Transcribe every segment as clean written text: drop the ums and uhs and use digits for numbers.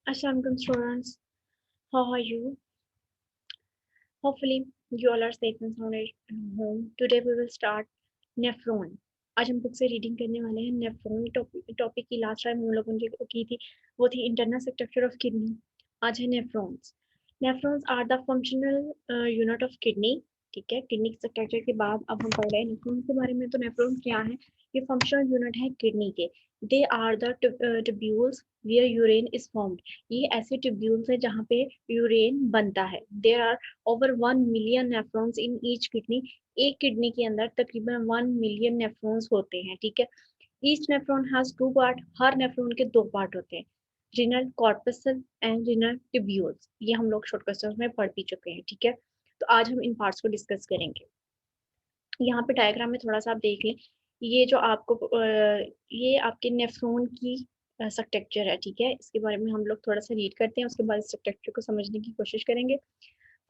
Assalamualaikum students, how are you? Hopefully you all are safe and sound at home. Today we will start nephron. आज हम book से reading करने वाले हैं। Nephron topic की last time हम लोगों ने की थी, वो थी इंटरनल स्ट्रक्चर ऑफ किडनी। आज है nephrons. Nephrons are the functional unit of kidney. ठीक है, किडनी स्ट्रक्चर के बाद अब हम पढ़ रहे हैं नेफ्रॉन के बारे में। तो नेफ्रॉन क्या है? ये फंक्शनल यूनिट है किडनी के। They are the tubules where urine is formed. ये ऐसे ट्यूब्यूल्स है जहाँ पे यूरेन बनता है। There are over 1 million nephrons in each kidney. एक किडनी के अंदर तकरीबन 1 मिलियन नेफ्रॉन्स होते हैं। ठीक है, each nephron has 2 part. Her nephron के 2 पार्ट होते हैं, renal corpuscle and renal tubules. ये हम लोग शॉर्ट क्वेश्चन में पढ़ भी चुके हैं। ठीक है, तो आज हम इन पार्ट्स को डिस्कस करेंगे। यहाँ पे डायग्राम में थोड़ा सा आप देख लें। ये जो आपको ये आपके नेफ्रॉन की स्ट्रक्चर है। ठीक है, इसके बारे में हम लोग थोड़ा सा रीड करते हैं, उसके बाद स्ट्रक्चर को समझने की कोशिश करेंगे।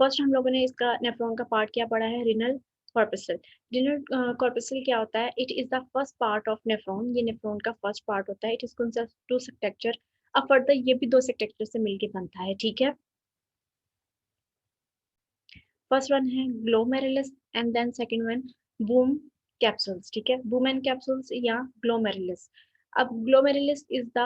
फर्स्ट हम लोगों ने इसका नेफ्रॉन का पार्ट क्या पढ़ा है? Renal corpuscle. रिनल कॉर्पसल क्या होता है? It is the first part of nephron. ये नेफ्रॉन का फर्स्ट पार्ट होता है। It is consist to structure. अब फर्दर ये भी 2 स्ट्रक्चर से मिलके बनता है। ठीक है, फर्स्ट वन है glomerulus and then second one Bowman capsules. ठीक है, बूम एंड कैप्सूल्स या ग्लोमेरुलस। अब glomerulus is the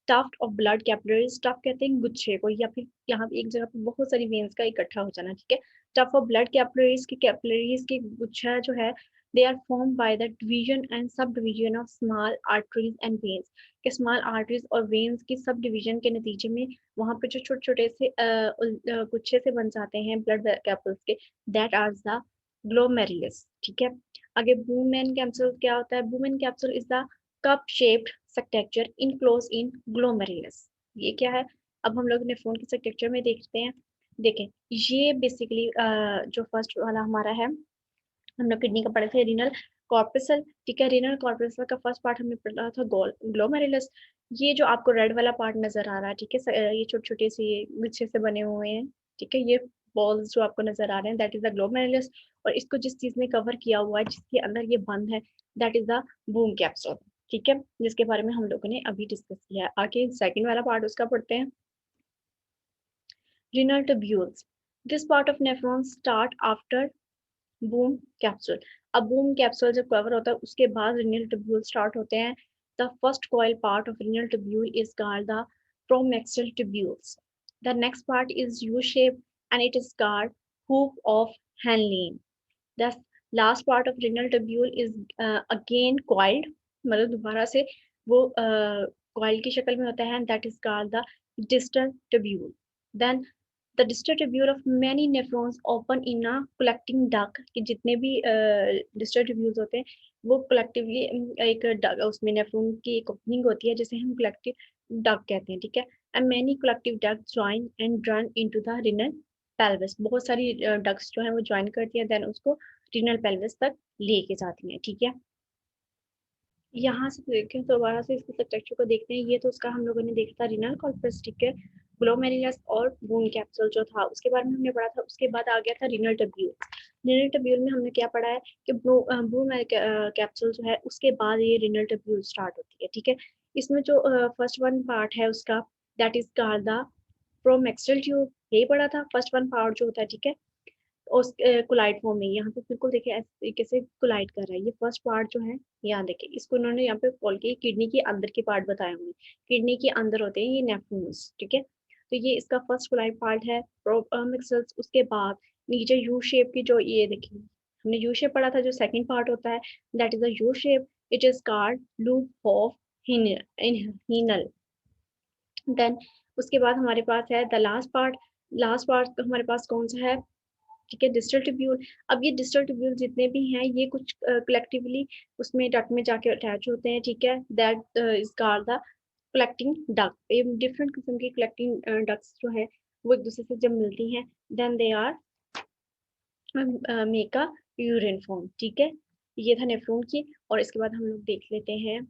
tuft of blood capillaries. Tuft कहते हैं गुच्छे को, या फिर यहाँ पे एक जगह पे बहुत सारी वेन्स का इकट्ठा हो जाना। ठीक है, टफ ऑफ ब्लड कैपिलरीज की गुच्छा जो है, they are form by the division and sub division of small arteries and veins. के स्मॉल आर्टरीज और वेन्स की सब डिवीजन के नतीजे में वहां पे जो छोटे छोटे से गुच्छे से बन जाते हैं ब्लड कैपिल्स के, दैट आर द ग्लोमेरुलस। ठीक है, आगे बूमेन कैप्सूल क्या होता है? Bowman capsule is the cup shaped structure enclose in glomerulus. ये क्या है? अब हम लोग नेफ्रॉन के स्ट्रक्चर में देखते हैं। देखें, ये बेसिकली जो फर्स्ट वाला हमारा है, हम लोग किडनी का पढ़े थे, रीनल कॉर्पसल। ठीक है, रीनल कॉर्पसल का फर्स्ट पार्ट हमने पढ़ा था ग्लोमेरुलस। ये जो आपको रेड वाला पार्ट नजर आ रहा है, ठीक है, ये छोटे छोटे से गुच्छे से बने हुए हैं। ठीक है, ये बॉल्स जो आपको नजर आ रहे हैं, दैट इज द ग्लोमेरुलस। और इसको जिस चीज ने कवर किया हुआ है, जिसके अंदर ये बंद है, that is the boom capsule. ठीक है, जिसके बारे में हम लोगों ने अभी डिस्कस किया है। आगे सेकंड वाला पार्ट उसका पढ़ते हैं, renal tubules. This part of nephron start after Bowman capsule. अब बूम कैप्सूल जब कवर होता है, उसके बाद रिनल ट्यूब्यूल स्टार्ट होते हैं। The first coil part of renal tubule is called the proximal tubules. The next part is U shape and it is called hoop of Henle. The last part of renal tubule is again coiled, मतलब दोबारा से वो coil की शक्ल में होता है, and that is called the distal tubule. Then the distal tubule of many nephrons open in a collecting duct, कि जितने भी distal tubules होते हैं वो collectively एक उसमें नेफ्रॉन की एक ओपनिंग होती है, जिसे हम collective duct कहते हैं। ठीक है, and many collective ducts join and run into the renal pelvis। बहुत सारी डक्स जो है वो ज्वाइन करती है, देन उसको रीनल पेल्विस तक लेके जाती हैं। ठीक है, यहाँ से देखें तो दोबारा से इसके स्ट्रक्चर को देखते हैं। ये तो उसका हम लोगों ने देखा था रीनल कॉर्पस। ठीक है, ग्लोमेरुलस और बूम कैप्सूल जो था उसके बारे में हमने पढ़ा था। उसके बाद आ गया था रीनल ट्यूब्यूल। रीनल ट्यूब्यूल में हमने क्या पढ़ा है कि बूम कैप्सूल जो है उसके बाद ये रीनल ट्यूब्यूल स्टार्ट होती है। ठीक है, इसमें जो फर्स्ट वन पार्ट है उसका, that is called the proximal tube. यही पढ़ा था, फर्स्ट वन पार्ट जो होता है। ठीक है, उस कोलाइड फॉर्म में यहाँ पे बिल्कुल देखिए ऐसे तरीके से कोलाइड कर रहा है। ये फर्स्ट पार्ट जो है, यहाँ देखिए इसको उन्होंने यहाँ पे खोल के किडनी के अंदर के पार्ट बताए हुए। किडनी के अंदर होते हैं ये नेफ्रॉन्स। ठीक है, तो ये इसका फर्स्ट कोलाइड पार्ट है प्रोमिक्सल्स। उसके बाद नीचे यू शेप की जो, ये देखिए हमने यू शेप पढ़ा था, जो सेकंड पार्ट होता है, that is the U shape. It is called loop of Henle. Then उसके बाद हमारे पास है the last part. Last part हमारे पास कौन सा है? ठीक है, डिस्टल ट्यूब्यूल। अब ये डिस्टल ट्यूब्यूल जितने भी हैं, ये कुछ कलेक्टिवली उसमें डक्ट में जाके अटैच होते हैं। ठीक है, that is called the collecting duct. ये डिफरेंट किस्म की कलेक्टिंग डक्ट्स जो है वो एक दूसरे से जब मिलती हैं, then they are make a urine form. ठीक है, ये था नेफ्रॉन की। और इसके बाद हम लोग देख लेते हैं,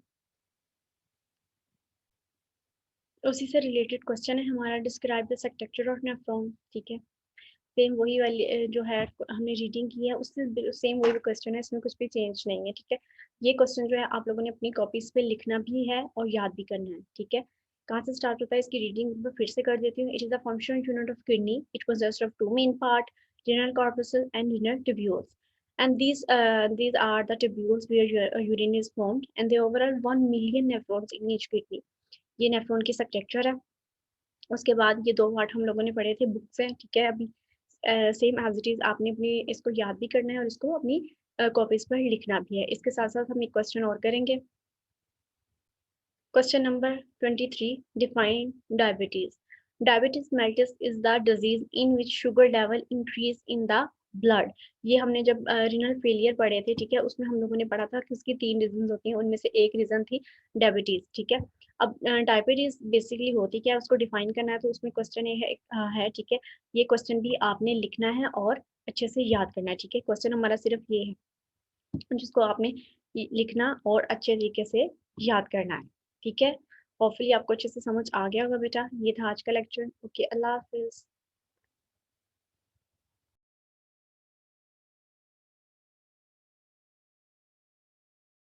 उसी से रिलेटेड क्वेश्चन है हमारा, describe the structure of nephron. ठीक है, सेम वही वाली जो है हमने रीडिंग की है, उससे सेम वही क्वेश्चन है, इसमें कुछ भी चेंज नहीं है। ठीक है, ये क्वेश्चन जो है आप लोगों ने अपनी कॉपीज पे लिखना भी है और याद भी करना है। ठीक है, कहाँ से स्टार्ट होता है, इसकी रीडिंग मैं फिर से कर देती हूँ. It is the functional unit of kidney. It consist of 2 main part, renal corpuscle and renal tubules. And these are the tubules where urine is formed, and there are overall 1 million nephrons in each kidney. ये nephron की structure है. उसके बाद ये 2 part हम लोगों ने पढ़े थे बुक से, ठीक है. अभी सेम एज इट इज आपने अपनी इसको याद भी करना है और इसको अपनी कॉपीज पर लिखना भी है. इसके साथ साथ हम एक क्वेश्चन और करेंगे. Question number 23. Define diabetes. Diabetes mellitus is the disease in which sugar level increase in the blood. ये हमने जब renal failure पढ़े थे, ठीक है, उसमें हम लोगों ने पढ़ा था कि उसकी 3 रीजन होती हैं, उनमें से एक रीजन थी डायबिटीज, ठीक है. अब डायबिटीज बेसिकली होती क्या है उसको डिफाइन करना है, तो उसमें क्वेश्चन ये है, ठीक है. ये क्वेश्चन भी आपने लिखना है और अच्छे से याद करना है, ठीक है. क्वेश्चन हमारा सिर्फ ये है जिसको आपने लिखना और अच्छे तरीके से याद करना है, ठीक है. होपफुली आपको अच्छे से समझ आ गया होगा बेटा. ये था आज का लेक्चर. ओके, अल्लाह हाफिज.